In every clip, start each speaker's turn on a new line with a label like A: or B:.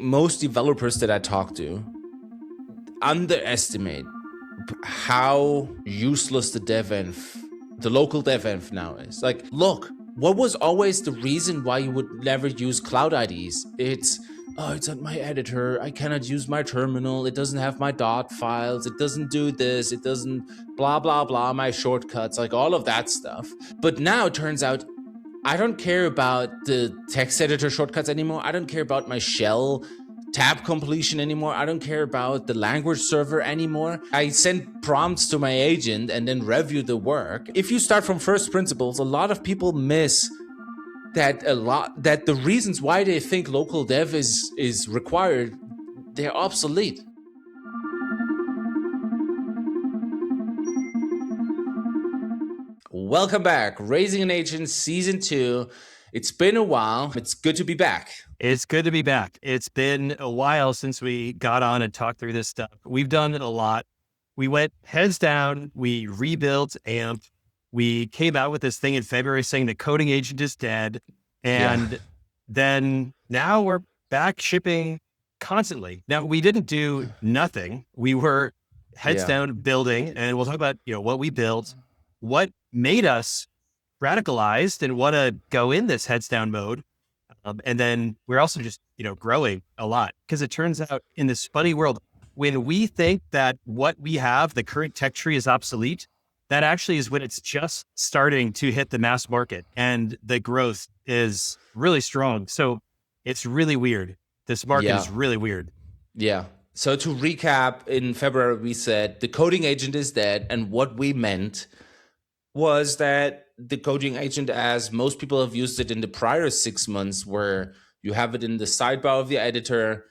A: most developers that I talk to underestimate how useless the local dev env now is. Like, look, what was always the reason why you would never use cloud IDs? It's on my editor. I cannot use my terminal. It doesn't have my dot files. It doesn't do this. It doesn't blah, blah, blah, my shortcuts, like all of that stuff. But now it turns out I don't care about the text editor shortcuts anymore. I don't care about my shell tab completion anymore. I don't care about the language server anymore. I send prompts to my agent and then review the work. If you start from first principles, a lot of people miss that the reasons why they think local dev is required, they're obsolete. Welcome back. Raising an Agent Season 2. It's been a while. It's good to be back.
B: It's good to be back. It's been a while since we got on and talked through this stuff. We've done it a lot. We went heads down. We rebuilt AMP. We came out with this thing in February saying the coding agent is dead. And then now we're back shipping constantly. Now, we didn't do nothing. We were heads down building, and we'll talk about, what we built, what made us radicalized and want to go in this heads down mode. And then we're also just, growing a lot, because it turns out in this funny world, when we think that what we have, the current tech tree, is obsolete, that actually is when it's just starting to hit the mass market and the growth is really strong. So it's really weird. This market is really weird.
A: Yeah. So to recap, in February, we said the coding agent is dead. And what we meant was that the coding agent, as most people have used it in the prior 6 months, where you have it in the sidebar of the editor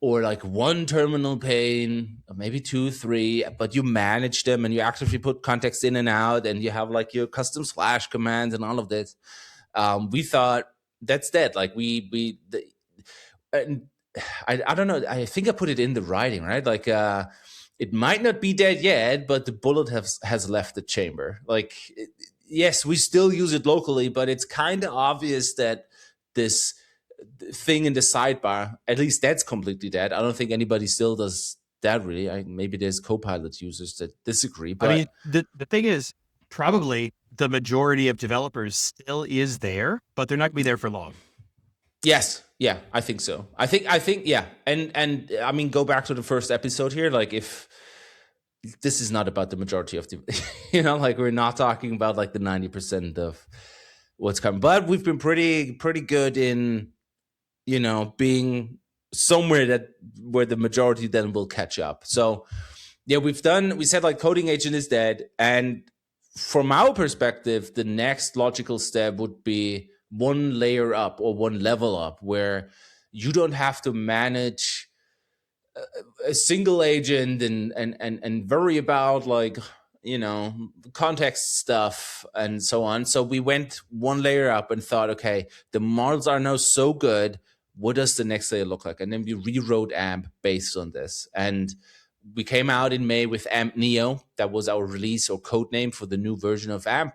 A: or like one terminal pane, or maybe 2, 3, but you manage them and you actively put context in and out, and you have like your custom slash commands and all of this. We thought that's dead. Like and I don't know. I think I put it in the writing, right? Like, it might not be dead yet, but the bullet has left the chamber. Like, yes, we still use it locally, but it's kind of obvious that this thing in the sidebar, at least that's completely dead. I don't think anybody still does that really. Maybe there's Copilot users that disagree. But
B: I mean, the thing is, probably the majority of developers still is there, but they're not going to be there for long.
A: Yes. Yeah, I think so. I think, yeah. And I mean, go back to the first episode here. Like, if this is not about the majority of the, like, we're not talking about like the 90% of what's coming, but we've been pretty good in, being somewhere where the majority then will catch up. So yeah, we said like coding agent is dead. And from our perspective, the next logical step would be one layer up or one level up, where you don't have to manage a single agent and worry about like, context stuff and so on. So we went one layer up and thought, okay, the models are now so good. What does the next layer look like? And then we rewrote AMP based on this. And we came out in May with AMP Neo. That was our release or code name for the new version of AMP.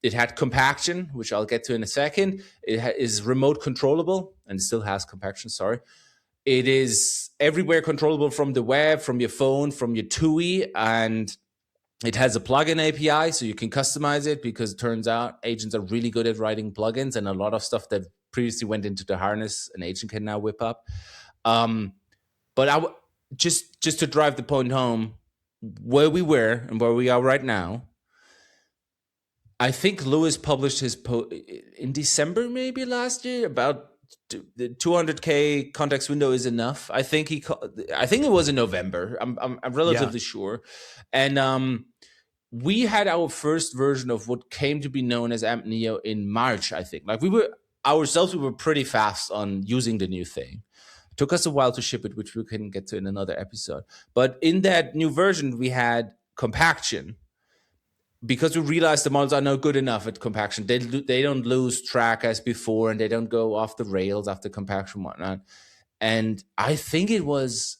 A: It had compaction, which I'll get to in a second. It is remote controllable, and still has compaction, sorry. It is everywhere controllable from the web, from your phone, from your TUI, and it has a plugin API, so you can customize it, because it turns out agents are really good at writing plugins, and a lot of stuff that previously went into the harness, an agent can now whip up. But just to drive the point home, where we were and where we are right now, I think Lewis published his in December, maybe last year, about the 200K context window is enough. I think it was in November. I'm relatively sure. And we had our first version of what came to be known as AMP Neo in March, I think. Like, we were pretty fast on using the new thing. It took us a while to ship it, which we can get to in another episode. But in that new version, we had compaction, because we realized the models are not good enough at compaction. They don't lose track as before, and they don't go off the rails after compaction and whatnot. And I think it was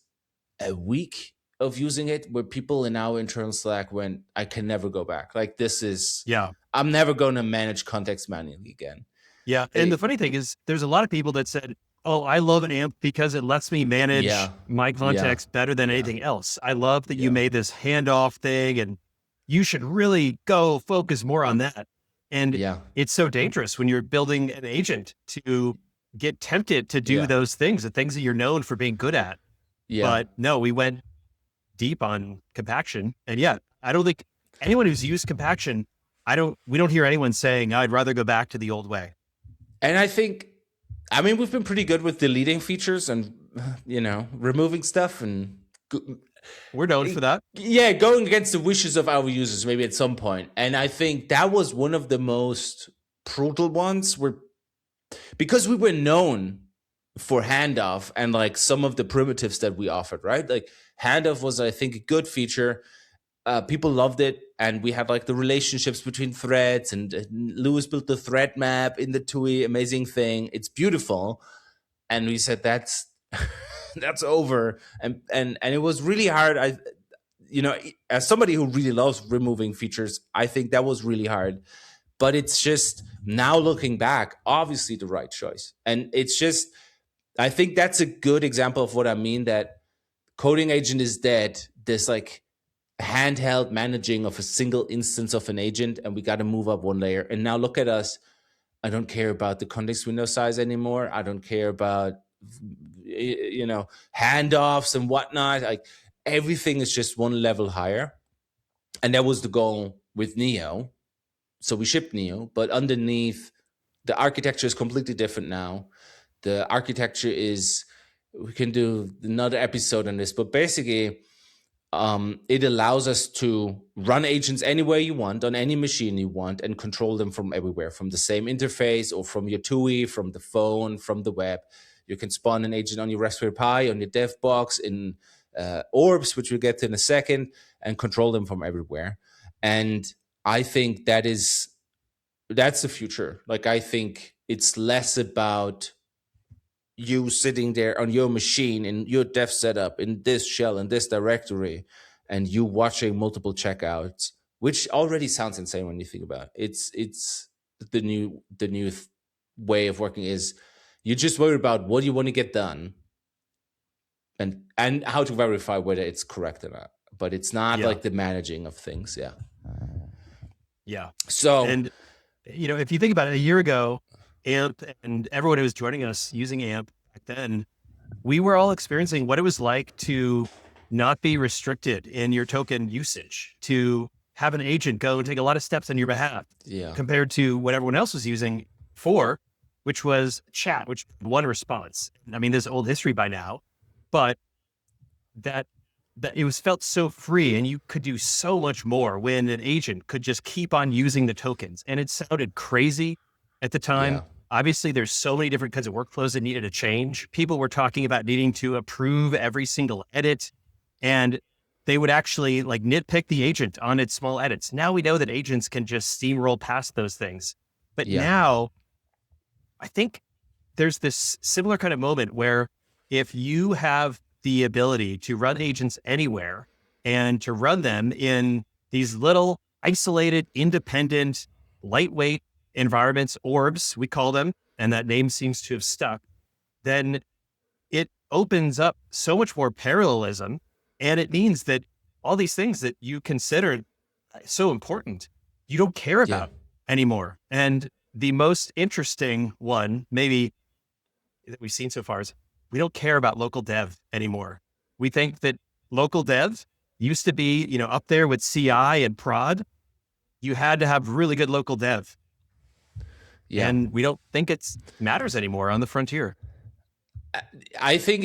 A: a week of using it where people in our internal Slack went, I can never go back. Like, this is, I'm never going to manage context manually again.
B: Yeah. And the funny thing is, there's a lot of people that said, oh, I love an AMP because it lets me manage
A: Yeah.
B: my
A: Yeah.
B: context better than
A: Yeah.
B: anything else. I love that you
A: Yeah.
B: made this handoff thing, and you should really go focus more on that. And
A: Yeah.
B: it's so dangerous when you're building an agent to get tempted to do
A: Yeah.
B: those things, the things that you're known for being good at.
A: Yeah.
B: But no, we went deep on compaction. And yeah, I don't think anyone who's used compaction, we don't hear anyone saying, I'd rather go back to the old way.
A: And I mean, we've been pretty good with deleting features and, removing stuff and,
B: We're known for that.
A: yeah, going against the wishes of our users maybe at some point. And I think that was one of the most brutal ones because we were known for handoff and like some of the primitives that we offered, right? Like handoff was, I think, a good feature. People loved it, and we had like the relationships between threads, and Lewis built the thread map in the TUI, amazing thing. It's beautiful, and we said that's that's over, and it was really hard. As somebody who really loves removing features, I think that was really hard. But it's just now looking back, obviously the right choice, and it's just I think that's a good example of what I mean. That coding agent is dead. There's like handheld managing of a single instance of an agent, and we got to move up one layer. And now look at us. I don't care about the context window size anymore. I don't care about handoffs and whatnot. Like everything is just one level higher, and that was the goal with Neo. So we shipped Neo, but underneath the architecture is completely different now. The architecture is, we can do another episode on this, but basically it allows us to run agents anywhere you want, on any machine you want, and control them from everywhere, from the same interface or from your TUI, from the phone, from the web. You can spawn an agent on your Raspberry Pi, on your dev box, in orbs, which we'll get to in a second, and control them from everywhere. And I think that's the future. Like, I think it's less about you sitting there on your machine in your dev setup in this shell in this directory, and you watching multiple checkouts, which already sounds insane when you think about it. It's the new way of working is you just worry about what you want to get done and how to verify whether it's correct or not. But it's not like the managing of things. Yeah.
B: Yeah.
A: So,
B: and if you think about it, a year ago, AMP and everyone who was joining us using AMP back then, we were all experiencing what it was like to not be restricted in your token usage, to have an agent go and take a lot of steps on your behalf, compared to what everyone else was using for, which was chat, which one response. I mean, there's old history by now, but that it was felt so free, and you could do so much more when an agent could just keep on using the tokens. And it sounded crazy at the time.
A: Yeah.
B: Obviously, there's so many different kinds of workflows that needed to change. People were talking about needing to approve every single edit, and they would actually like nitpick the agent on its small edits. Now we know that agents can just steamroll past those things. But now I think there's this similar kind of moment where if you have the ability to run agents anywhere and to run them in these little isolated, independent, lightweight environments, orbs, we call them, and that name seems to have stuck, then it opens up so much more parallelism. And it means that all these things that you considered so important, you don't care about anymore. And the most interesting one, maybe that we've seen so far, is we don't care about local dev anymore. We think that local dev used to be, up there with CI and prod. You had to have really good local dev. Yeah. And we don't think it matters anymore on the frontier.
A: I think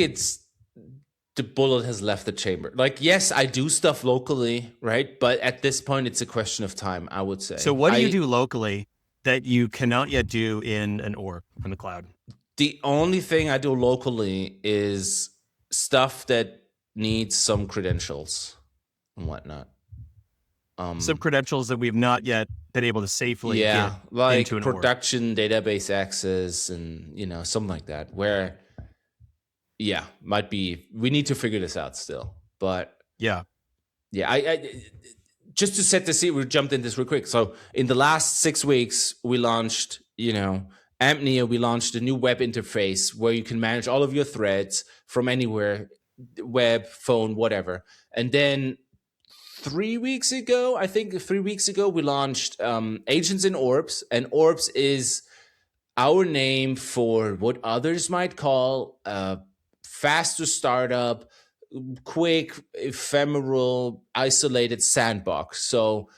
A: the bullet has left the chamber. Like, yes, I do stuff locally, right? But at this point, it's a question of time, I would say.
B: So what do you do locally that you cannot yet do in an orb in the cloud?
A: The only thing I do locally is stuff that needs some credentials and whatnot.
B: Some credentials that we've not yet been able to safely get
A: like
B: into an
A: production database access and something like that. Where, might be we need to figure this out still. But I just to set the scene, we jumped in this real quick. So in the last 6 weeks, we launched AMP Neo, we launched a new web interface where you can manage all of your threads from anywhere, web, phone, whatever. And then 3 weeks ago, I think 3 weeks ago, we launched Agents in Orbs. And Orbs is our name for what others might call faster startup, quick, ephemeral, isolated sandbox. So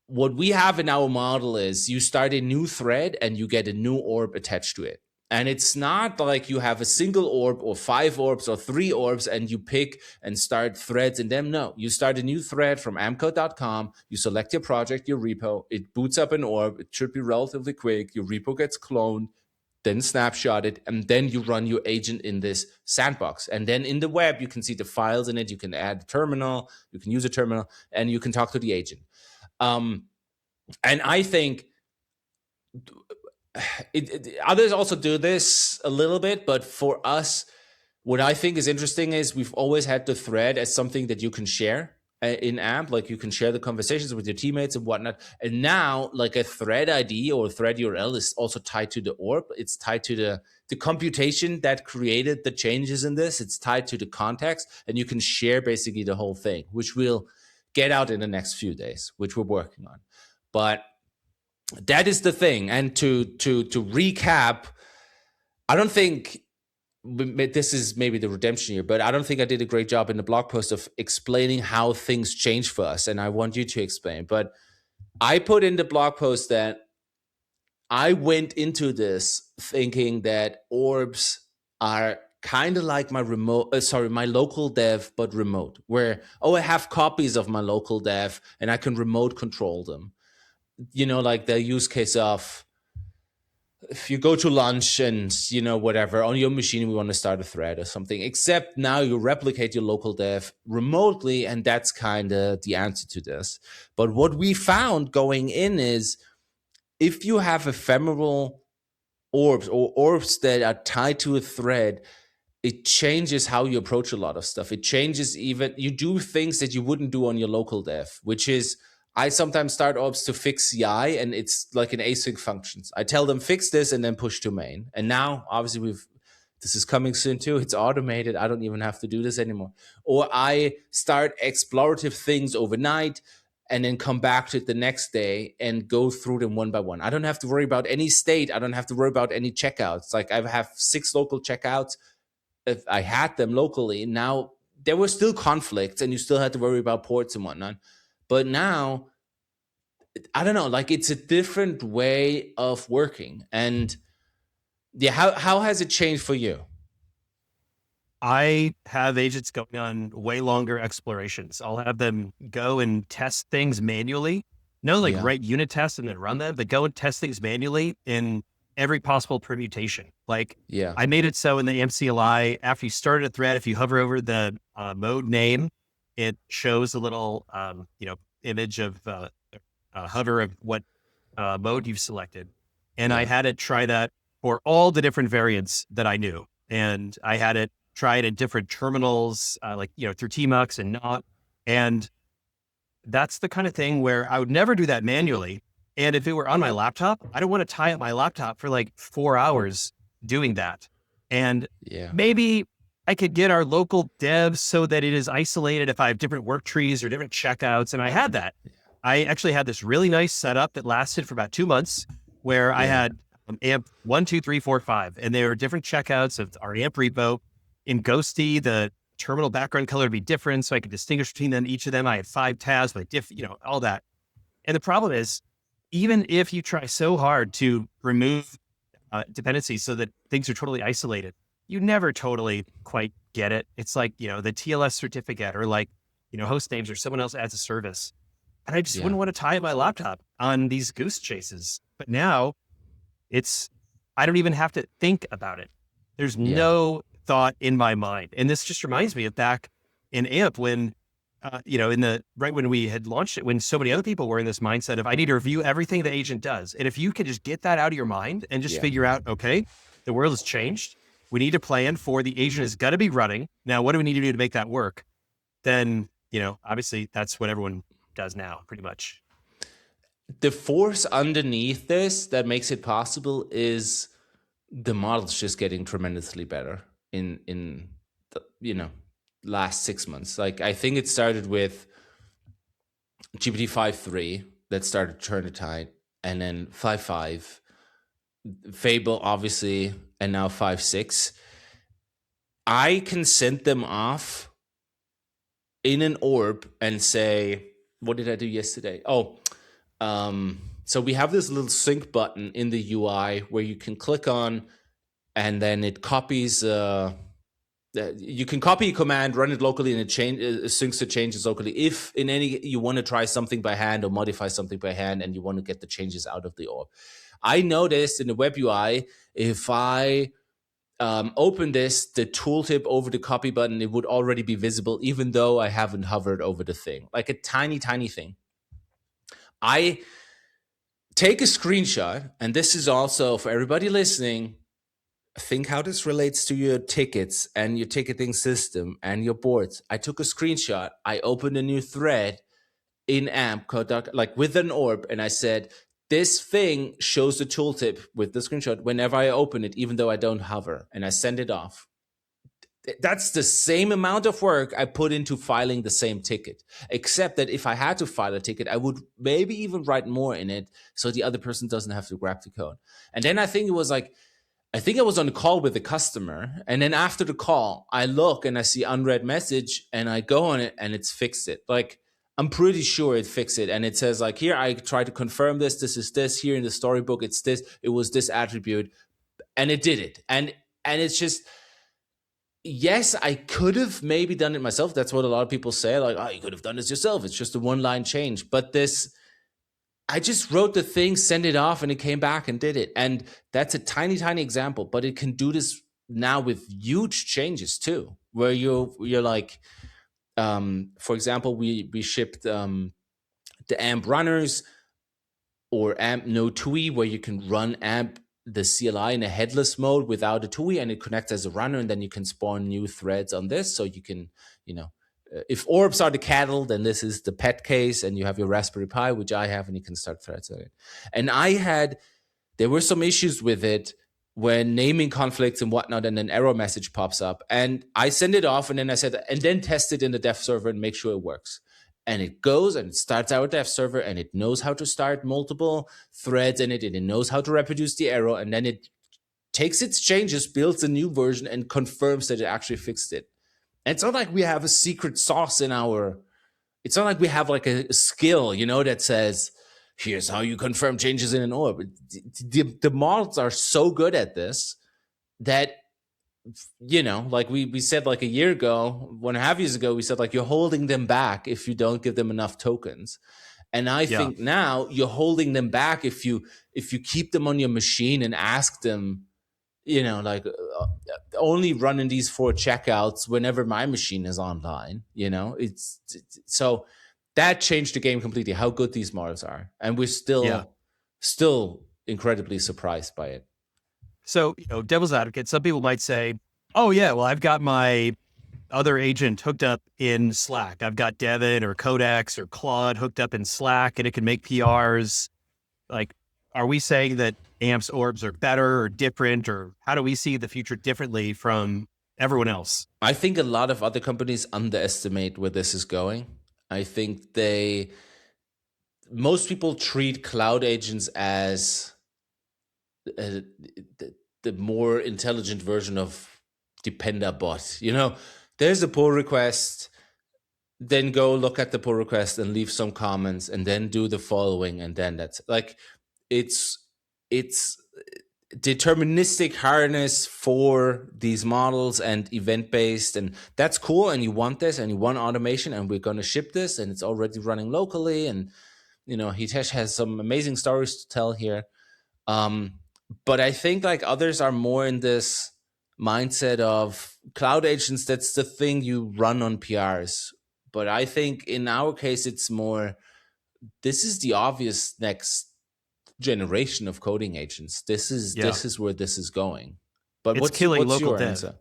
A: what we have in our model is you start a new thread and you get a new orb attached to it. And it's not like you have a single orb or 5 orbs or 3 orbs and you pick and start threads in them. No, you start a new thread from amcode.com. You select your project, your repo. It boots up an orb. It should be relatively quick. Your repo gets cloned, then snapshot it, and then you run your agent in this sandbox. And then in the web, you can see the files in it. You can add a terminal. You can use a terminal, and you can talk to the agent. And I think others also do this a little bit, but for us, what I think is interesting is we've always had the thread as something that you can share in AMP, like you can share the conversations with your teammates and whatnot. And now, like a thread ID or a thread URL is also tied to the orb. It's tied to the computation that created the changes in this. It's tied to the context, and you can share basically the whole thing, which we'll get out in the next few days, which we're working on. But that is the thing. And to recap, I don't think this is maybe the redemption year, but I don't think I did a great job in the blog post of explaining how things change for us. And I want you to explain. But I put in the blog post that I went into this thinking that orbs are kind of like my my local dev, but remote, where, I have copies of my local dev and I can remote control them. Like the use case of if you go to lunch and, whatever, on your machine, we want to start a thread or something, except now you replicate your local dev remotely. And that's kind of the answer to this. But what we found going in is if you have ephemeral orbs or orbs that are tied to a thread, it changes how you approach a lot of stuff. It changes you do things that you wouldn't do on your local dev, which is I sometimes start orbs to fix CI, and it's like an async functions. I tell them fix this and then push to main. And now, obviously, this is coming soon too. It's automated. I don't even have to do this anymore. Or I start explorative things overnight and then come back to it the next day and go through them one by one. I don't have to worry about any state. I don't have to worry about any checkouts. Like I have 6 local checkouts. If I had them locally, now there were still conflicts and you still had to worry about ports and whatnot. But now, I don't know, like it's a different way of working. And yeah, how has it changed for you?
B: I have agents going on way longer explorations. I'll have them go and test things manually. No, like write unit tests and then run them, but go and test things manually in every possible permutation. Like I made it so in the AMP-CLI, after you started a thread, if you hover over the mode name, it shows a little, image of hover of what mode you've selected. And I had it try that for all the different variants that I knew. And I had it try it in different terminals, through tmux and not. And that's the kind of thing where I would never do that manually. And if it were on my laptop, I don't want to tie up my laptop for like 4 hours doing that. And maybe I could get our local devs so that it is isolated if I have different work trees or different checkouts. And I had that. I actually had this really nice setup that lasted for about 2 months where I had AMP 1, 2, 3, 4, 5, and there were different checkouts of our AMP repo. In Ghosty, the terminal background color would be different, so I could distinguish between them. Each of them, I had 5 tabs, but all that. And the problem is, even if you try so hard to remove dependencies so that things are totally isolated, you never totally quite get it. It's like, the TLS certificate or like, host names or someone else adds a service. And I just wouldn't want to tie up my laptop on these goose chases. But now I don't even have to think about it. There's no thought in my mind. And this just reminds me of back in AMP when, right when we had launched it, when so many other people were in this mindset of, I need to review everything the agent does. And if you could just get that out of your mind and just figure out, okay, the world has changed. We need to plan for the agent is going to be running. Now, what do we need to do to make that work? Then, obviously that's what everyone does now pretty much.
A: the force underneath this that makes it possible is the model's just getting tremendously better in the, last 6 months. Like, I think it started with GPT 5.3 that started to turn the tide, and then 5.5, Fable, obviously, and now 5.6. I can send them off in an orb and say, what did I do yesterday? So we have this little sync button in the UI where you can click on, and then it copies. You can copy a command, run it locally, and it syncs the changes locally. If in any you want to try something by hand or modify something by hand, and you want to get the changes out of the orb. I noticed in the web UI, if I open this, the tooltip over the copy button, it would already be visible, even though I haven't hovered over the thing. Like a tiny, tiny thing. I take a screenshot, and this is also for everybody listening. Think how this relates to your tickets and your ticketing system and your boards. I took a screenshot. I opened a new thread in AMP, like with an orb, and I said, this thing shows the tooltip with the screenshot whenever I open it, even though I don't hover, and I send it off. That's the same amount of work I put into filing the same ticket, except that if I had to file a ticket, I would maybe even write more in it so the other person doesn't have to grab the code. And then I think I was on a call with the customer, and then after the call, I look and I see unread message, and I go on it, and it's fixed it. Like, I'm pretty sure it fixed it, and it says like, here, I try to confirm this. This is this. Here in the storybook, it's this. It was this attribute, and it did it. And it's just, yes, I could have maybe done it myself. That's what a lot of people say. Like, oh, you could have done this yourself. It's just a one-line change. But this, I just wrote the thing, sent it off, and it came back and did it. And that's a tiny, tiny example, but it can do this now with huge changes too, where you're like, for example, we shipped the AMP runners or AMP no TUI, where you can run AMP the CLI in a headless mode without a TUI, and it connects as a runner, and then you can spawn new threads on this. So you can, if orbs are the cattle, then this is the pet case, and you have your Raspberry Pi, which I have, and you can start threads on it. And there were some issues with it when naming conflicts and whatnot, and an error message pops up. And I send it off, and then I said, and then test it in the dev server and make sure it works. And it goes and it starts our dev server, and it knows how to start multiple threads in it, and it knows how to reproduce the error, and then it takes its changes, builds a new version, and confirms that it actually fixed it. And it's not like we have a secret sauce it's not like we have like a skill, that says, here's how you confirm changes in an orb. The models are so good at this that, like we said like a year ago, 1.5 years ago, we said like, you're holding them back if you don't give them enough tokens. And I think now you're holding them back if you keep them on your machine and ask them, like, only running these 4 checkouts whenever my machine is online. It's so that changed the game completely, how good these models are, and we're still incredibly surprised by it.
B: So, devil's advocate, some people might say, oh yeah, well, I've got my other agent hooked up in Slack. I've got Devin or Codex or Claude hooked up in Slack, and it can make PRs. Like, are we saying that AMP's orbs are better or different, or how do we see the future differently from everyone else?
A: I think a lot of other companies underestimate where this is going. I think most people treat cloud agents as the more intelligent version of Dependabot. There's a pull request, then go look at the pull request and leave some comments, and then do the following, and then that's like, it's deterministic harness for these models and event-based, and that's cool, and you want this, and you want automation, and we're going to ship this, and it's already running locally, and Hitesh has some amazing stories to tell here. But I think like others are more in this mindset of cloud agents, that's the thing you run on PRs. But I think in our case, it's more, this is the obvious next generation of coding agents. This is where this is going. But
B: it's killing
A: what's
B: local
A: your
B: dev.
A: answer?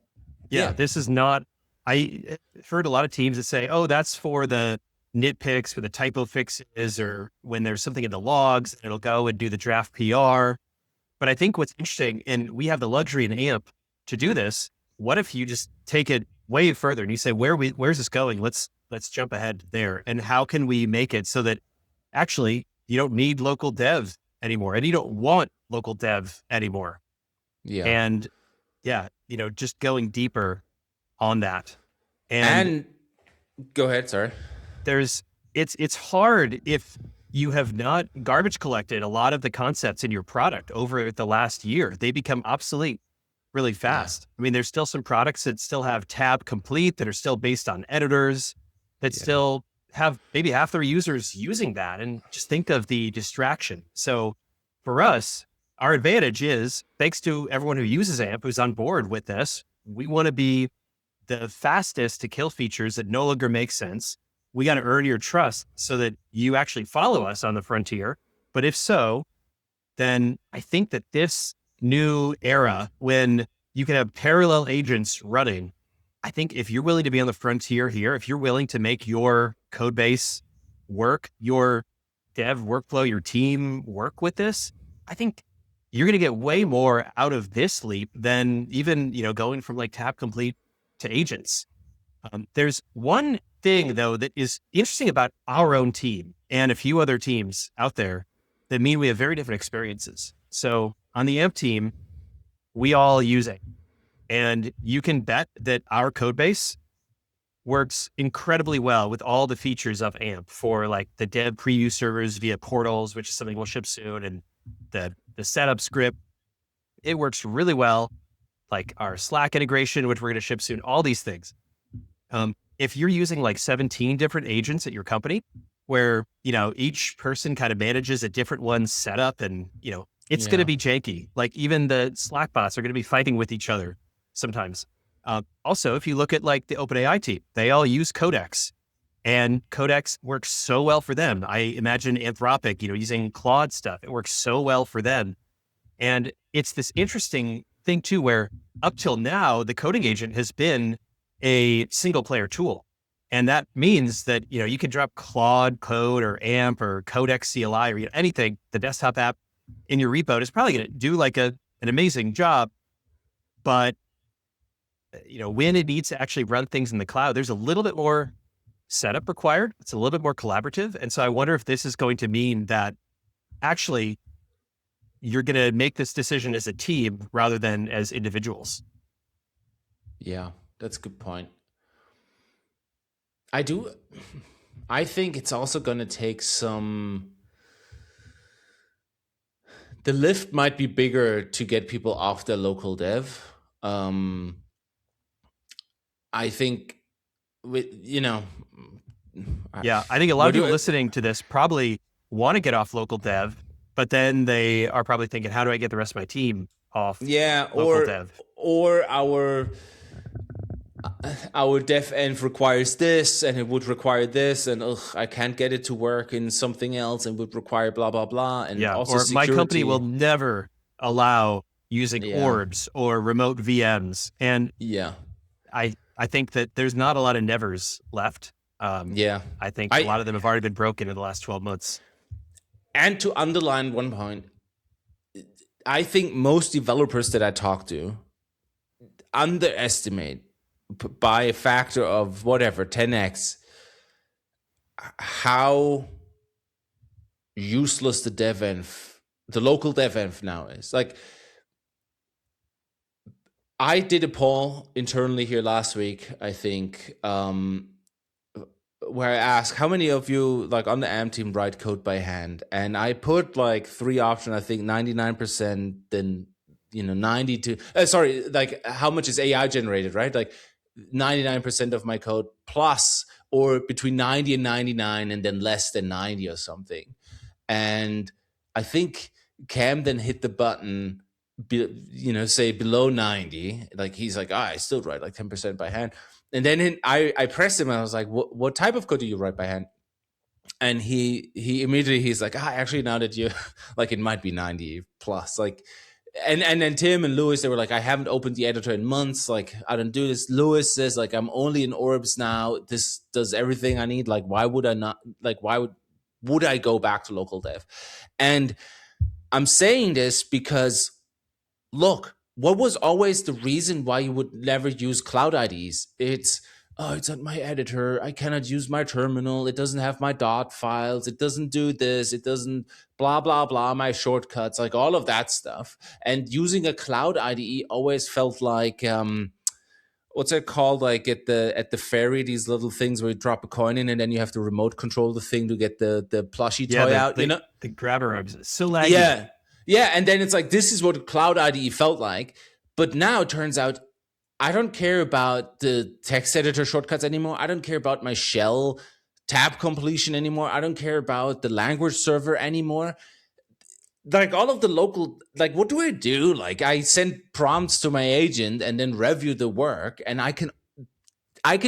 B: Yeah, this is not. I heard a lot of teams that say, "Oh, that's for the nitpicks with the typo fixes, or when there's something in the logs, it'll go and do the draft PR. But I think what's interesting, and we have the luxury in AMP to do this. What if you just take it way further and you say, where's this going? Let's jump ahead there. And how can we make it so that actually you don't need local dev anymore, and you don't want local dev anymore?
A: Yeah.
B: And yeah, just going deeper on that.
A: And go ahead, sorry.
B: It's hard if you have not garbage collected a lot of the concepts in your product over the last year. They become obsolete really fast. Yeah. I mean, there's still some products that still have tab complete, that are still based on editors, that still have maybe half their users using that. And just think of the distraction. So for us, our advantage is, thanks to everyone who uses AMP, who's on board with this, we want to be the fastest to kill features that no longer make sense. We got to earn your trust so that you actually follow us on the frontier. But if so, then I think that this new era, when you can have parallel agents running, I think if you're willing to be on the frontier here, if you're willing to make your code base work, your dev workflow, your team work with this, I think you're going to get way more out of this leap than even, going from like tab complete to agents. There's one thing though that is interesting about our own team and a few other teams out there that mean we have very different experiences. So on the AMP team, we all use it, and you can bet that our code base works incredibly well with all the features of AMP, for like the dev preview servers via portals, which is something we'll ship soon, and the setup script. It works really well. Like our Slack integration, which we're going to ship soon, all these things. If you're using like 17 different agents at your company, where, each person kind of manages a different one's setup, and, it's going to be janky. Like even the Slack bots are going to be fighting with each other sometimes. Also, if you look at like the OpenAI team, they all use Codex, and Codex works so well for them. I imagine Anthropic, using Claude stuff, it works so well for them. And it's this interesting thing too, where up till now, the coding agent has been a single player tool. And that means that, you can drop Claude Code or AMP or Codex CLI or anything, the desktop app in your repo is probably going to do like an amazing job. But, when it needs to actually run things in the cloud, there's a little bit more setup required. It's a little bit more collaborative. And so I wonder if this is going to mean that actually you're going to make this decision as a team rather than as individuals.
A: Yeah, that's a good point. I think it's also going to take the lift might be bigger to get people off their local dev. I think with,
B: I think a lot of people listening to this probably want to get off local dev, but then they are probably thinking, how do I get the rest of my team off local dev?
A: Or our dev env requires this, and it would require this, and I can't get it to work in something else, and would require blah blah blah. And also
B: or
A: security.
B: My company will never allow using orbs or remote VMs. And I think that there's not a lot of nevers left. I think a lot of them have already been broken in the last 12 months.
A: And to underline one point, I think most developers that I talk to underestimate by a factor of whatever, 10x, how useless the local dev env now is. Like, I did a poll internally here last week, I think, where I asked how many of you, like on the AMP team, write code by hand, and I put like 3 options. I think 99%, then 90 to like how much is AI generated, right? Like 99% of my code plus, or between 90 and 99, and then less than 90 or something. And I think Cam then hit the button, say below 90. Like he's like, I still write like 10% by hand. And then I pressed him and I was like, what type of code do you write by hand? And he immediately, he's like, actually, now that you like, it might be 90 plus. Like, and then Tim and Lewis, they were like, I haven't opened the editor in months. Like, I don't do this. Lewis says, like, I'm only in orbs now. This does everything I need. Like, why would I not? Like, why would I go back to local dev? And I'm saying this because, look, what was always the reason why you would never use cloud IDs? It's, oh, it's not my editor. I cannot use my terminal. It doesn't have my dot files. It doesn't do this. It doesn't blah, blah, blah, my shortcuts, like all of that stuff. And using a cloud IDE always felt like, what's it called? Like at the ferry, these little things where you drop a coin in and then you have to remote control the thing to get the plushie toy out, you know?
B: The grabber orbs. It's so laggy.
A: Yeah. Yeah. And then it's like, this is what cloud IDE felt like. But now it turns out I don't care about the text editor shortcuts anymore. I don't care about my shell tab completion anymore. I don't care about the language server anymore. Like all of the local, like what do I do? Like I send prompts to my agent and then review the work, and I can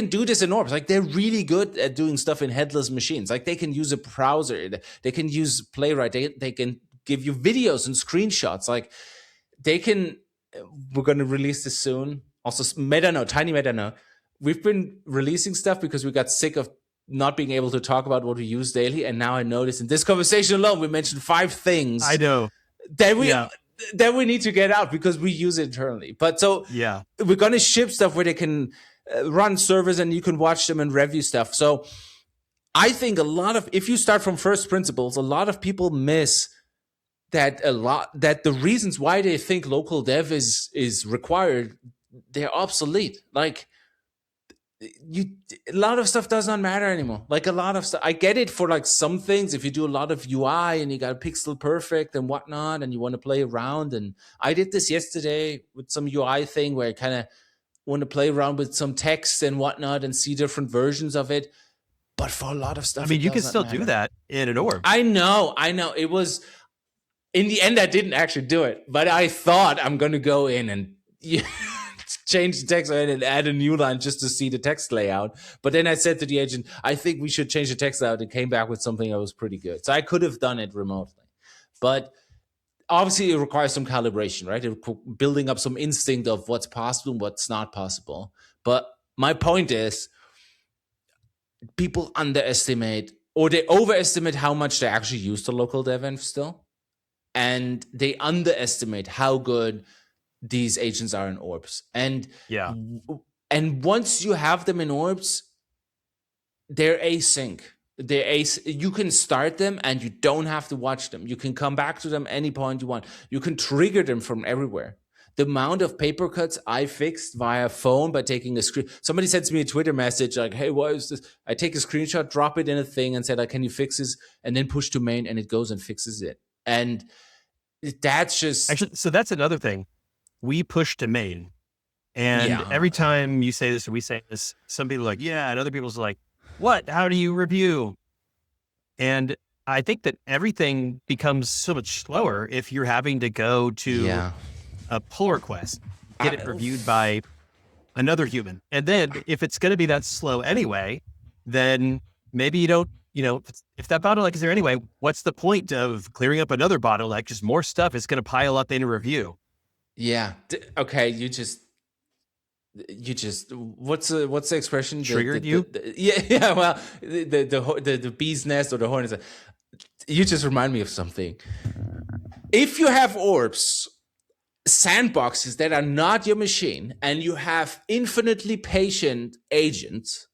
A: do this in orbs. Like they're really good at doing stuff in headless machines. Like they can use a browser, they can use Playwright, they can give you videos and screenshots. Like they can. We're going to release this soon. Also, meta note, tiny meta note. We've been releasing stuff because we got sick of not being able to talk about what we use daily. And now I notice in this conversation alone, we mentioned 5 things.
B: I know.
A: That we need to get out because we use it internally. But so we're going to ship stuff where they can run servers and you can watch them and review stuff. So I think if you start from first principles, a lot of people miss that the reasons why they think local dev is required, they're obsolete. Like a lot of stuff does not matter anymore. Like a lot of stuff, I get it for like some things. If you do a lot of UI and you got pixel perfect and whatnot, and you want to play around, and I did this yesterday with some UI thing where I kind of want to play around with some text and whatnot and see different versions of it. But for a lot of stuff,
B: I mean, you can still do that in an orb.
A: I know. It was. In the end, I didn't actually do it, but I thought I'm going to go in and change the text and add a new line just to see the text layout. But then I said to the agent, I think we should change the text layout, and came back with something that was pretty good. So I could have done it remotely. But obviously it requires some calibration, right? Building up some instinct of what's possible and what's not possible. But my point is, people underestimate or they overestimate how much they actually use the local dev env still. And they underestimate how good these agents are in orbs. And once you have them in orbs, they're async. You can start them and you don't have to watch them. You can come back to them any point you want. You can trigger them from everywhere. The amount of paper cuts I fixed via phone by taking a screen. Somebody sends me a Twitter message like, hey, what is this? I take a screenshot, drop it in a thing and said, like, can you fix this? And then push to main and it goes and fixes it. And that's just...
B: Actually, so that's another thing. We push to main. And every time you say this or we say this, some people are like, yeah, and other people's like, what? How do you review? And I think that everything becomes so much slower if you're having to go to a pull request, get it reviewed by another human. And then if it's going to be that slow anyway, then maybe you don't, if that bottleneck is there anyway, what's the point of clearing up another bottleneck? Just more stuff is going to pile up in a review.
A: Yeah. Okay. You just what's the expression?
B: Triggered you?
A: Yeah. Well, the bee's nest or the hornet's nest. You just remind me of something. If you have orbs, sandboxes that are not your machine, and you have infinitely patient agents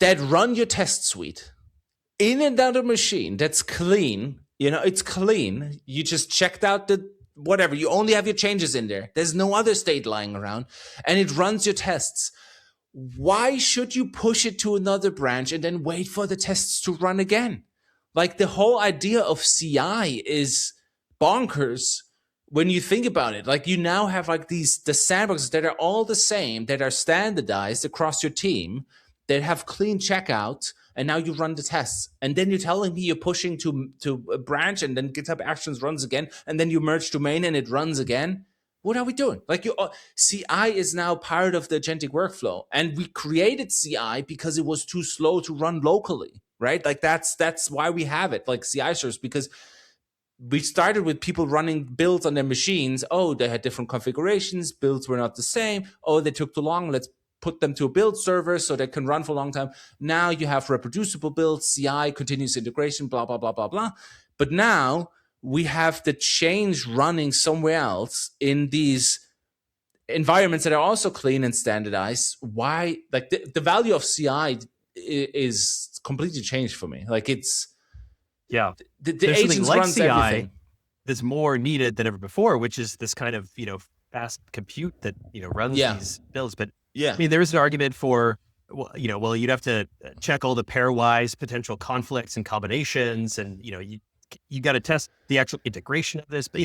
A: that run your test suite in another machine that's clean, it's clean. You just checked out the whatever. You only have your changes in there. There's no other state lying around, and it runs your tests. Why should you push it to another branch and then wait for the tests to run again? Like the whole idea of CI is bonkers when you think about it. Like you now have like the sandboxes that are all the same, that are standardized across your team, that have clean checkout, and now you run the tests. And then you're telling me you're pushing to a branch, and then GitHub Actions runs again, and then you merge to main and it runs again. What are we doing? Like CI is now part of the agentic workflow, and we created CI because it was too slow to run locally, right? Like that's why we have it, like CI servers, because we started with people running builds on their machines. Oh, they had different configurations. Builds were not the same. Oh, they took too long. Let's put them to a build server so they can run for a long time. Now you have reproducible builds, CI, continuous integration, blah, blah, blah, blah, blah. But now we have the change running somewhere else in these environments that are also clean and standardized. Why? Like the value of CI is completely changed for me. Like it's,
B: Yeah.
A: the
B: There's something
A: agents
B: like
A: runs
B: CI
A: everything.
B: that's more needed than ever before, which is this kind of, fast compute that, runs
A: Yeah.
B: these builds. But
A: Yeah.
B: I mean, there is an argument for, well, you'd have to check all the pairwise potential conflicts and combinations. And, you got to test the actual integration of this. But,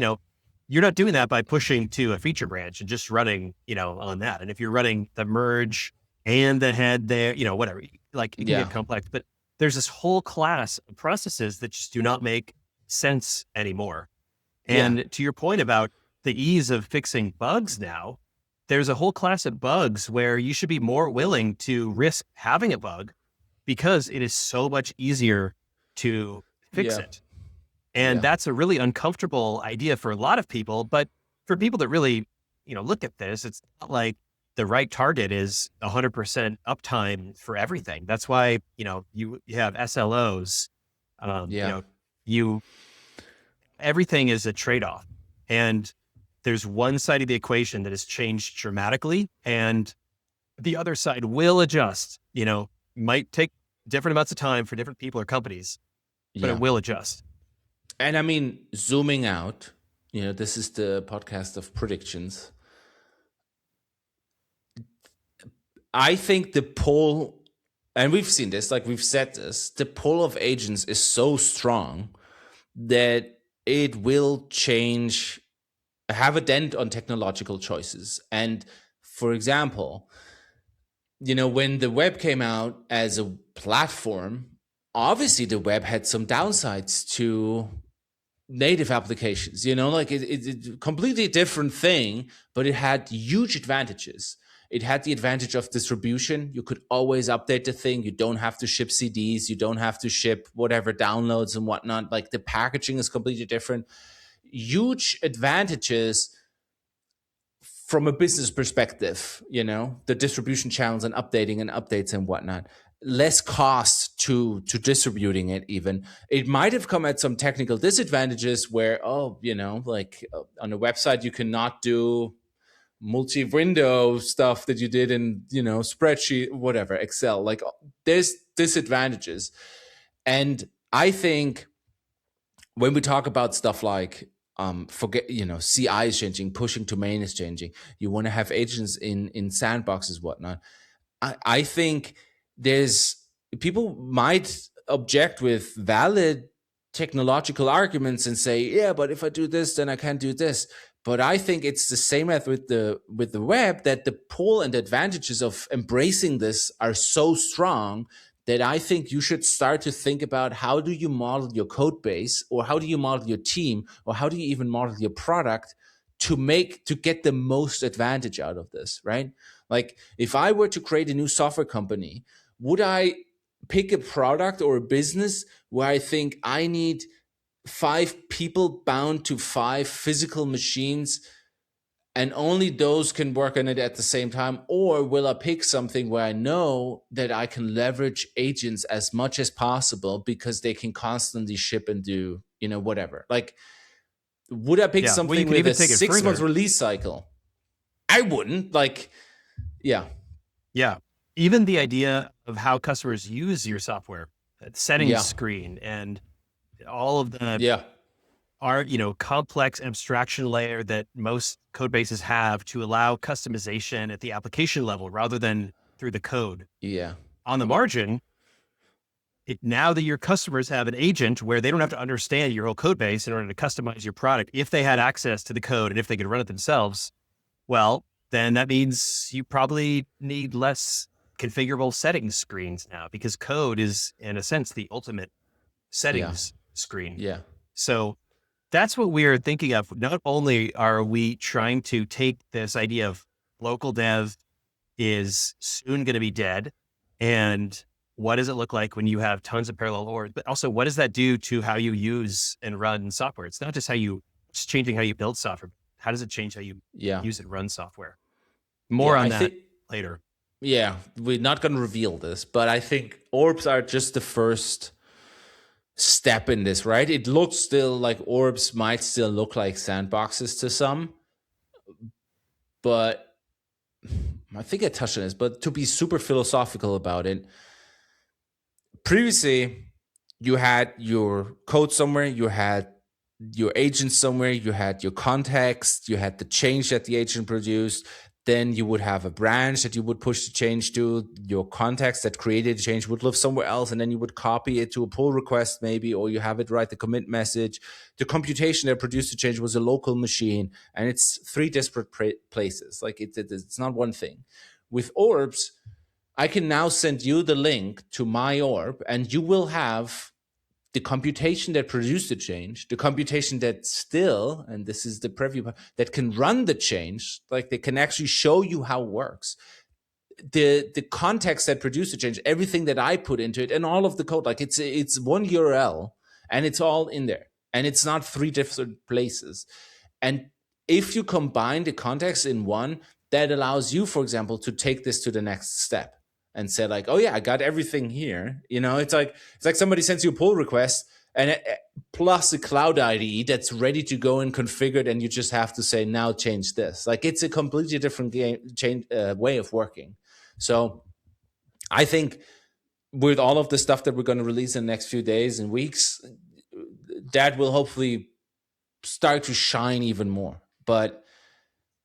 B: you're not doing that by pushing to a feature branch and just running, on that. And if you're running the merge and the head there, whatever, like it can
A: Yeah.
B: get complex, but there's this whole class of processes that just do not make sense anymore. And
A: Yeah.
B: to your point about the ease of fixing bugs now, there's a whole class of bugs where you should be more willing to risk having a bug because it is so much easier to fix
A: Yeah.
B: it. And
A: Yeah.
B: that's a really uncomfortable idea for a lot of people. But for people that really, look at this, it's not like the right target is 100% uptime for everything. That's why, you have SLOs,
A: Yeah.
B: everything is a trade-off. And there's one side of the equation that has changed dramatically and the other side will adjust, might take different amounts of time for different people or companies, but it
A: Yeah.
B: will adjust.
A: And I mean, zooming out, this is the podcast of predictions. I think the pull, and we've seen this, like we've said this, the pull of agents is so strong that it will change, have a dent on technological choices. And for example, when the web came out as a platform, obviously the web had some downsides to native applications, like it's a completely different thing, but it had huge advantages. It had the advantage of distribution. You could always update the thing. You don't have to ship CDs. You don't have to ship whatever downloads and whatnot. Like the packaging is completely different. Huge advantages from a business perspective, the distribution channels and updating and updates and whatnot. Less cost to distributing it. Even it might have come at some technical disadvantages where, like on a website you cannot do multi-window stuff that you did in spreadsheet, whatever, Excel. Like there's disadvantages. And I think when we talk about stuff like forget, CI is changing, pushing to main is changing, you want to have agents in sandboxes, whatnot. I think there's people might object with valid technological arguments and say, yeah, but if I do this, then I can't do this. But I think it's the same as with the web, that the pull and advantages of embracing this are so strong that I think you should start to think about how do you model your code base, or how do you model your team, or how do you even model your product to get the most advantage out of this, right? Like if I were to create a new software company, would I pick a product or a business where I think I need 5 people bound to 5 physical machines and only those can work on it at the same time? Or will I pick something where I know that I can leverage agents as much as possible because they can constantly ship and do, whatever? Like, would I pick
B: Yeah. Well, you
A: something
B: can
A: with
B: even
A: a
B: take it
A: 6-month
B: further.
A: release cycle? I wouldn't. Like, yeah.
B: Yeah. Even the idea of how customers use your software, that settings
A: Yeah.
B: screen and all of the
A: Yeah.
B: complex abstraction layer that most code bases have to allow customization at the application level rather than through the code.
A: Yeah.
B: On the margin, now that your customers have an agent where they don't have to understand your whole code base in order to customize your product, if they had access to the code and if they could run it themselves, well, then that means you probably need less configurable settings screens now, because code is, in a sense, the ultimate
A: Yeah.
B: settings screen.
A: Yeah.
B: So that's what we're thinking of. Not only are we trying to take this idea of local dev is soon going to be dead and what does it look like when you have tons of parallel orbs? But also, what does that do to how you use and run software? It's not just it's changing how you build software. How does it change how you
A: Yeah.
B: use and run software? More
A: Yeah.
B: on
A: I
B: that
A: think,
B: later.
A: yeah, we're not going to reveal this, but I think orbs are just the first step in this, right? It looks still like orbs might still look like sandboxes to some, but I think I touched on this, but to be super philosophical about it, previously you had your code somewhere, you had your agent somewhere, you had your context, you had the change that the agent produced. Then you would have a branch that you would push the change to. Your context that created the change would live somewhere else, and then you would copy it to a pull request, maybe, or you have it write the commit message. The computation that produced the change was a local machine, and it's three disparate places. Like it's not one thing. With orbs, I can now send you the link to my orb, and you will have the computation that produced the change, the computation that still, and this is the preview, that can run the change, like they can actually show you how it works. The context that produced the change, everything that I put into it, and all of the code, like it's one URL, and it's all in there, and it's not three different places. And if you combine the context in one, that allows you, for example, to take this to the next step and say like, oh yeah, I got everything here. It's like somebody sends you a pull request and plus a cloud IDE that's ready to go and configured, and you just have to say now change this. Like it's a completely different way of working. So I think with all of the stuff that we're going to release in the next few days and weeks, that will hopefully start to shine even more. But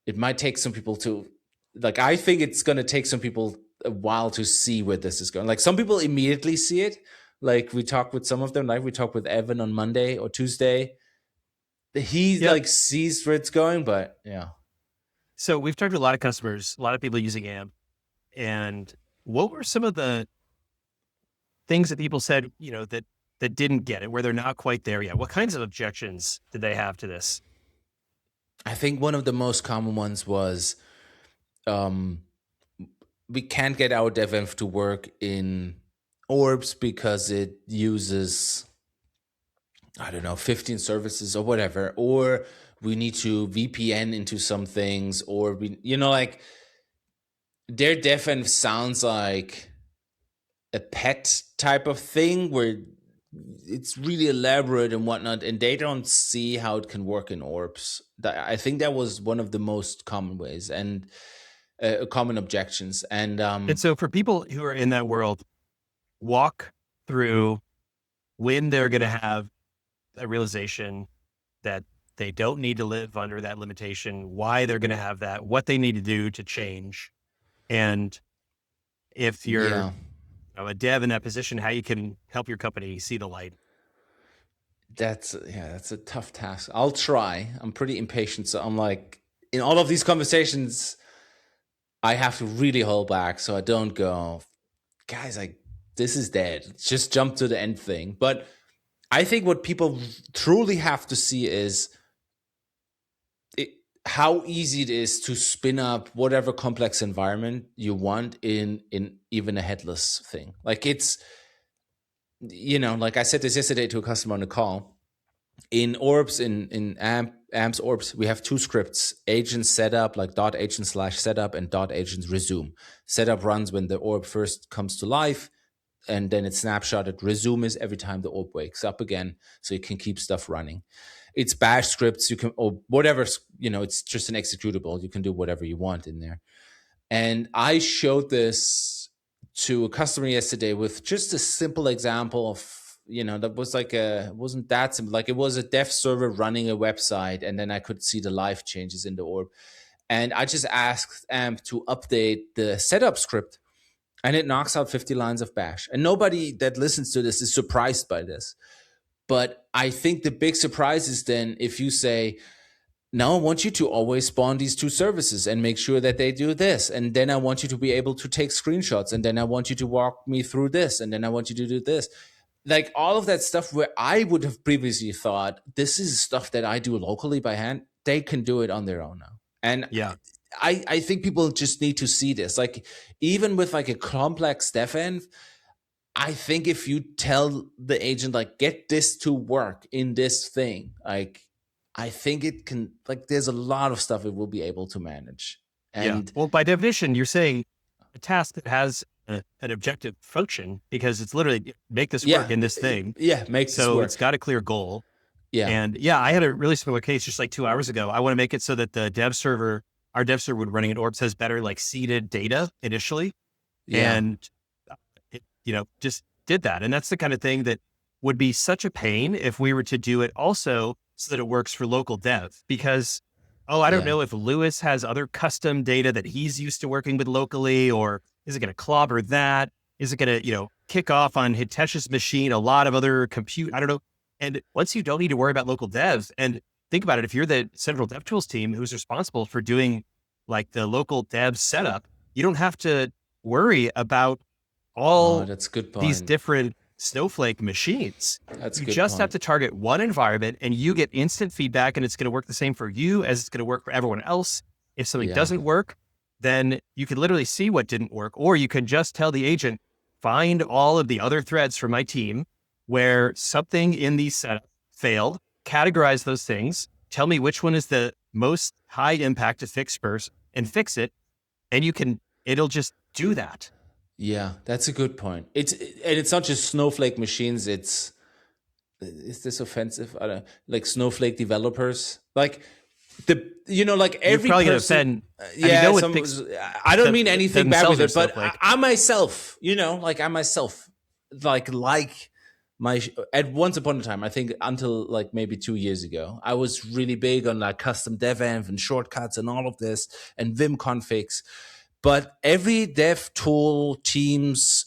A: it might take some people to, like, I think it's going to take some people a while to see where this is going. Like some people immediately see it. Like we talked with some of them, like we talked with Evan on Monday or Tuesday. He
B: Yep.
A: like sees where it's going, but yeah.
B: So we've talked to a lot of customers, a lot of people using AMP. And what were some of the things that people said, that didn't get it, where they're not quite there yet? What kinds of objections did they have to this?
A: I think one of the most common ones was we can't get our dev to work in orbs because it uses, I don't know, 15 services or whatever, or we need to VPN into some things, or like their dev sounds like a pet type of thing where it's really elaborate and whatnot, and they don't see how it can work in orbs. I think that was one of the most common ways and common objections. And
B: And so for people who are in that world, walk through when they're going to have a realization that they don't need to live under that limitation, why they're going to have that, what they need to do to change. And if you're
A: yeah,
B: a dev in that position, how you can help your company see the light.
A: that's a tough task. I'll try. I'm pretty impatient, so I'm like, in all of these conversations, I have to really hold back so I don't go, guys, like this is dead. Just jump to the end thing. But I think what people truly have to see is how easy it is to spin up whatever complex environment you want in even a headless thing. Like it's, like I said this yesterday to a customer on the call. In orbs, in amps orbs, we have two scripts: agent setup, like dot agent slash setup, and dot agent resume. Setup runs when the orb first comes to life, and then it's snapshotted. Resume is every time the orb wakes up again, so you can keep stuff running. It's bash scripts, you can, or whatever, it's just an executable. You can do whatever you want in there. And I showed this to a customer yesterday with just a simple example of, that was like it wasn't that simple. Like it was a dev server running a website, and then I could see the live changes in the orb. And I just asked AMP to update the setup script, and it knocks out 50 lines of bash. And nobody that listens to this is surprised by this. But I think the big surprise is then if you say, now I want you to always spawn these two services and make sure that they do this. And then I want you to be able to take screenshots. And then I want you to walk me through this. And then I want you to do this. Like all of that stuff where I would have previously thought this is stuff that I do locally by hand, they can do it on their own now. And
B: Yeah.
A: I think people just need to see this. Like even with like a complex dev env, I think if you tell the agent, like, get this to work in this thing, like, I think it can, like, there's a lot of stuff it will be able to manage.
B: Yeah.
A: And
B: Well, by definition, you're saying a task that has an objective function because it's literally make this work
A: yeah,
B: in this thing.
A: yeah, make this
B: So
A: work.
B: it's got a clear goal.
A: Yeah.
B: And yeah, I had a really similar case just like 2 hours ago. I want to make it so that the dev server, our dev server would running in orbs has better like seeded data initially.
A: Yeah.
B: And it, just did that. And that's the kind of thing that would be such a pain if we were to do it also so that it works for local dev because, oh, I don't
A: Yeah.
B: know if Lewis has other custom data that he's used to working with locally, or is it going to clobber that? Is it going to, kick off on Hitesh's machine, a lot of other compute? I don't know. And once you don't need to worry about local devs, and think about it, if you're the central dev tools team who's responsible for doing like the local dev setup, you don't have to worry about
A: Oh,
B: all
A: that's a good
B: these
A: point.
B: different Snowflake machines.
A: That's a
B: You
A: good
B: just have
A: point.
B: to target one environment and you get instant feedback, and it's going to work the same for you as it's going to work for everyone else. If something
A: Yeah.
B: doesn't work, then you can literally see what didn't work, or you can just tell the agent, find all of the other threads from my team where something in the setup failed, categorize those things, tell me which one is the most high impact to fix first and fix it. And it'll just do that.
A: Yeah, that's a good point. It's not just Snowflake machines. Is this offensive? I don't, like Snowflake developers, like like
B: You're
A: every
B: probably going to
A: person.
B: offend. I mean,
A: Yeah,
B: no one
A: some.
B: thinks
A: I don't mean anything bad with
B: themselves are
A: it, but
B: Snowflake.
A: I myself, like I myself, like my at once upon a time, I think until like maybe 2 years ago, I was really big on like custom dev env and shortcuts and all of this and Vim configs. But every dev tool team's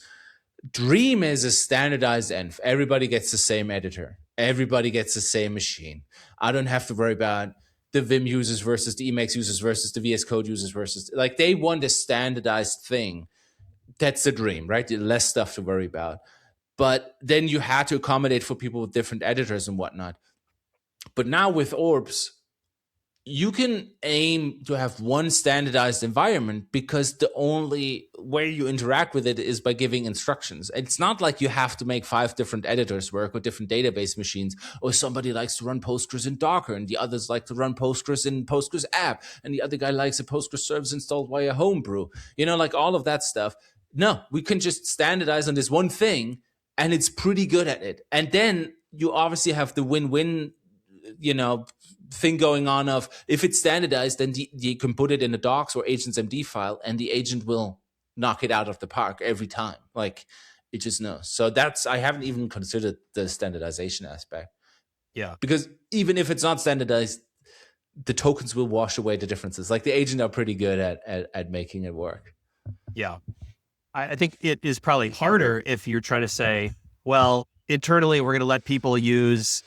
A: dream is a standardized env. Everybody gets the same editor. Everybody gets the same machine. I don't have to worry about the Vim users versus the Emacs users versus the VS Code users versus, like, they want a standardized thing. That's the dream, right? Less stuff to worry about. But then you had to accommodate for people with different editors and whatnot. But now with orbs, you can aim to have one standardized environment because the only way you interact with it is by giving instructions. It's not like you have to make 5 different editors work or different database machines, or somebody likes to run Postgres in Docker and the others like to run Postgres in Postgres app and the other guy likes a Postgres service installed via homebrew, like all of that stuff. No, we can just standardize on this one thing and it's pretty good at it. And then you obviously have the win-win, thing going on of, if it's standardized, then you can put it in a docs or agents MD file and the agent will knock it out of the park every time. Like, it just knows. So I haven't even considered the standardization aspect.
B: Yeah.
A: Because even if it's not standardized, the tokens will wash away the differences. Like, the agent are pretty good at making it work.
B: Yeah. I think it is probably harder if you're trying to say, well, internally, we're going to let people use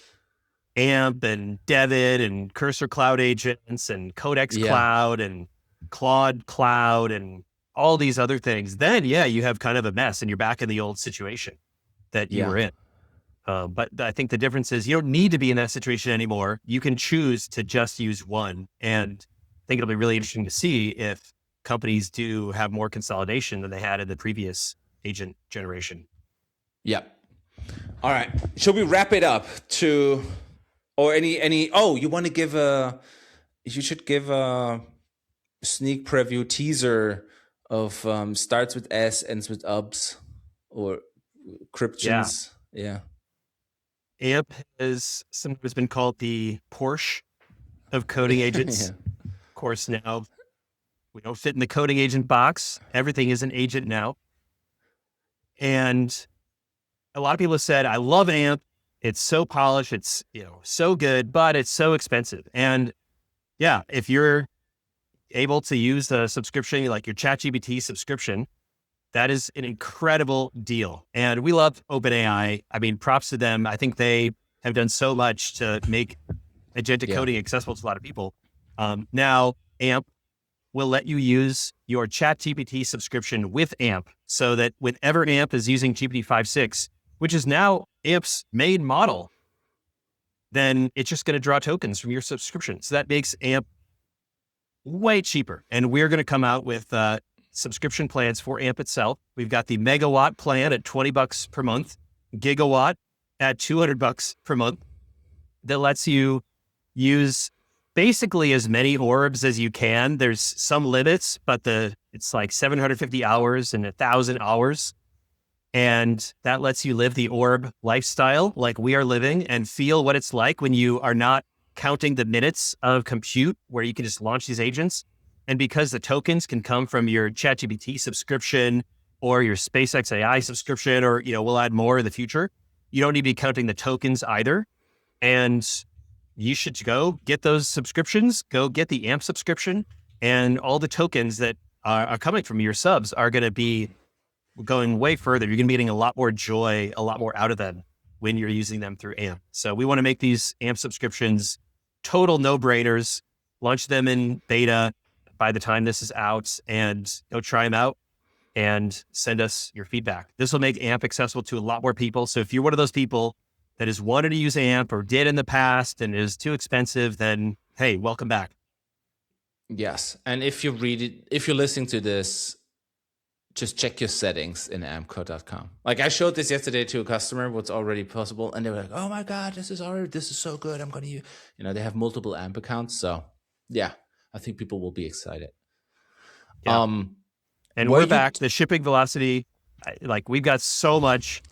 B: AMP and Devit and Cursor Cloud agents and Codex Cloud and Claude Cloud and all these other things. Then, you have kind of a mess and you're back in the old situation that you were in. But I think the difference is you don't need to be in that situation anymore. You can choose to just use one. And I think it'll be really interesting to see if companies do have more consolidation than they had in the previous agent generation.
A: Yeah. All right. Shall we wrap it up or any, you want to you should give a sneak preview teaser of starts with S, ends with ubs, or cryptions. Yeah.
B: AMP has sometimes been called the Porsche of coding agents. Of course, now we don't fit in the coding agent box. Everything is an agent now. And a lot of people have said, I love AMP. It's so polished. It's, so good, but it's so expensive. And if you're able to use the subscription, like your ChatGPT subscription, that is an incredible deal. And we love OpenAI. I mean, props to them. I think they have done so much to make agentic coding accessible to a lot of people. Now, AMP will let you use your ChatGPT subscription with AMP, so that whenever AMP is using GPT 5.6, which is now AMP's main model, then it's just going to draw tokens from your subscription. So that makes AMP way cheaper. And we're going to come out with subscription plans for AMP itself. We've got the megawatt plan at $20 per month, gigawatt at $200 per month, that lets you use basically as many orbs as you can. There's some limits, but it's like 750 hours and 1,000 hours. And that lets you live the orb lifestyle like we are living and feel what it's like when you are not counting the minutes of compute where you can just launch these agents. And because the tokens can come from your ChatGPT subscription or your SpaceX AI subscription, or, we'll add more in the future, you don't need to be counting the tokens either. And you should go get those subscriptions, go get the AMP subscription, and all the tokens that are coming from your subs are going to be going way further. You're going to be getting a lot more joy, a lot more out of them when you're using them through AMP. So we want to make these AMP subscriptions total no-brainers, launch them in beta by the time this is out, and go try them out and send us your feedback. This will make AMP accessible to a lot more people. So if you're one of those people that has wanted to use AMP or did in the past and is too expensive, then hey, welcome back.
A: Yes. And if you're listening to this, just check your settings in ampco.com. Like I showed this yesterday to a customer, what's already possible. And they were like, oh my God, this is so good. I'm going to use, they have multiple AMP accounts. So yeah, I think people will be excited.
B: Yeah. And we're back. The shipping velocity, like we've got so much.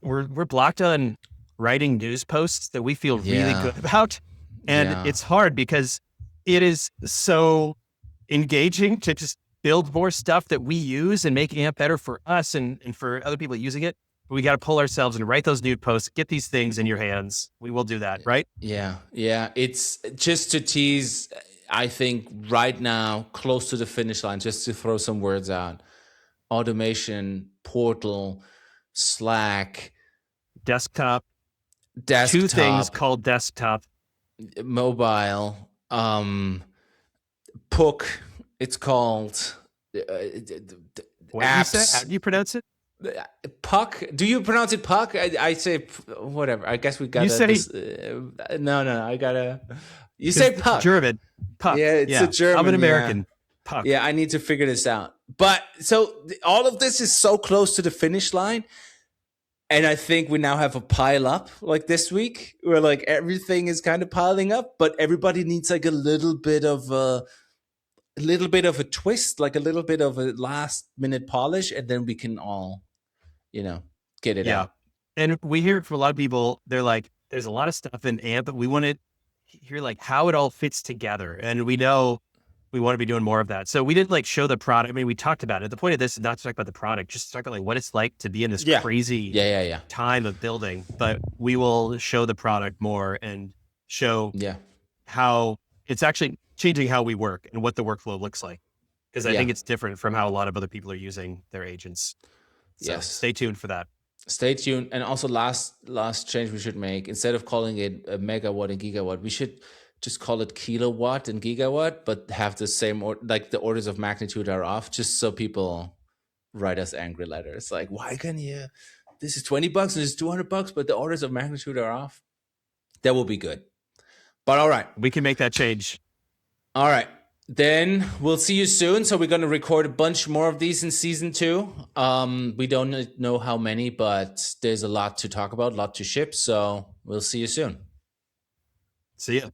B: We're blocked on writing news posts that we feel really good about. And it's hard because it is so engaging to just build more stuff that we use and make AMP better for us and for other people using it. But we got to pull ourselves and write those news posts, get these things in your hands. We will do that, right?
A: Yeah. It's just to tease, I think right now, close to the finish line, just to throw some words out. Automation, portal, Slack.
B: Desktop. 2 things called desktop.
A: Mobile. Puck, it's called.
B: What do you say? How do you pronounce it?
A: Puck. Do you pronounce it Puck? I say whatever. I guess we got.
B: You say
A: no. I gotta. You say Puck.
B: German. Puck.
A: Yeah, it's a German.
B: I'm an American. Puck.
A: Yeah, I need to figure this out. But so all of this is so close to the finish line. And I think we now have a pile up like this week where like everything is kind of piling up, but everybody needs like a little bit of a twist, like a little bit of a last minute polish, and then we can all, get it out.
B: And we hear from a lot of people, they're like, there's a lot of stuff in AMP, but we want to hear like how it all fits together. And we know we want to be doing more of that. So we didn't like show the product. I mean, we talked about it. The point of this is not to talk about the product, just to talk about like what it's like to be in this crazy time of building. But we will show the product more and show how it's actually changing how we work and what the workflow looks like. Because I think it's different from how a lot of other people are using their agents. So stay tuned for that.
A: Stay tuned. And also last change we should make, instead of calling it a megawatt and gigawatt, we should just call it kilowatt and gigawatt, but have the same, like the orders of magnitude are off, just so people write us angry letters. Like, why can you, this is $20 and this is $200, but the orders of magnitude are off. That will be good. But all right.
B: We can make that change.
A: All right. Then we'll see you soon. So we're going to record a bunch more of these in season 2. We don't know how many, but there's a lot to talk about, a lot to ship. So we'll see you soon.
B: See ya.